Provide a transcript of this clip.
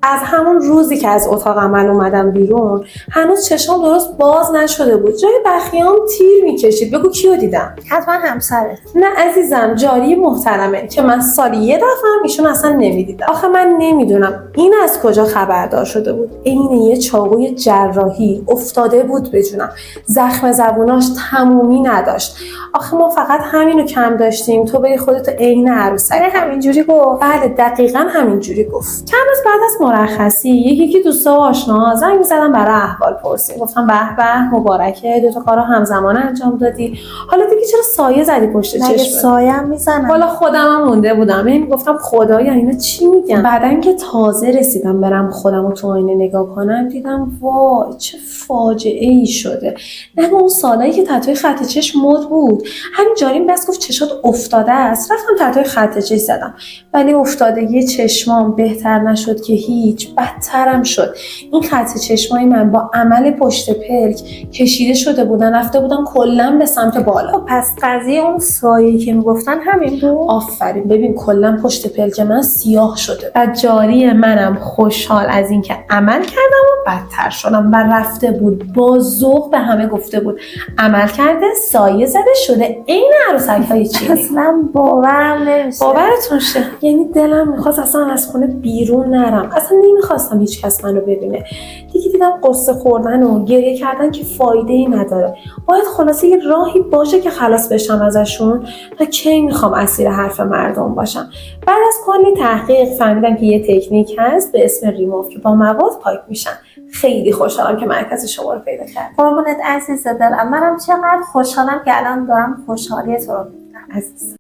از همون روزی که از اتاق عمل اومدم بیرون هنوز چشام درست باز نشده بود. جای بخیام تیر میکشید. بگو کیو دیدم؟ حتما همسرت. نه عزیزم، جاری محترمه که من سالی یه دفعه ایشون اصلا نمیدیدم. آخه من نمیدونم این از کجا خبردار شده بود. عین یه چاقوی جراحی افتاده بود به جونم. زخم زبوناش تمومی نداشت. آخه ما فقط همینو کم داشتیم تو بری خودتو عین عروسک. همینجوری گفت؟ بله دقیقاً همینجوری گفت. چند روز بعد از مرخصی یکی دوستا و آشناها زنگ زدن برای احوال پرسی. گفتم به به مبارکه، 2 تا کارو همزمان انجام دادی. حالا دیگه چرا سایه زدی پشت چشمت؟ سایه هم میزنم. حالا خودم هم مونده بودم. گفتم خدایا اینا چی میگن؟ بعدن که تازه رسیدم برم خودمو تو آینه نگاه کنم دیدم وای چه فاجعه ای شده. نه اون سالایی که تتوی خط چشم مد بود. همین جاریم بس گفت چشات افتاده است. رفتم تتوی خط چشم زدم. ولی افتادگی چشمام بهتر نشد که هیچ، بدترم شد. این خط چشمای من با عمل پشت پلک کشیده شده بودن، رفته بودن کلا به سمت بالا. پس قضیه اون سایه‌ای که میگفتن همین بود. آفرین. ببین کلا پشت پلک من سیاه شده و جاری منم خوشحال از اینکه عمل کردم و بدتر شدم و رفته بود با ذوق به همه گفته بود عمل کرده، سایه زده، شده عین عروسک‌های چینی. اصلا باورم نمیشه. باورتون شه. یعنی دلم میخواست اصلا از خونه بیرون نرم. اصلا نمیخواستم هیچ کس منو ببینه. دیگه دیدم قصه خوردن و گریه کردن که فایده ای نداره. باید خلاصه یه راهی باشه که خلاص بشم ازشون. تا کی میخوام اسیر حرف مردم باشم؟ بعد از کلی تحقیق فهمیدم که یه تکنیک هست به اسم ریموف که با مواد پاک میشن. خیلی خوشحالم که مرکز شما رو پیدا کردم. قربونت عزیز دلم. منم چقدر خوشحالم که الان دارم خوشحالی تو رو میبینم عزیز.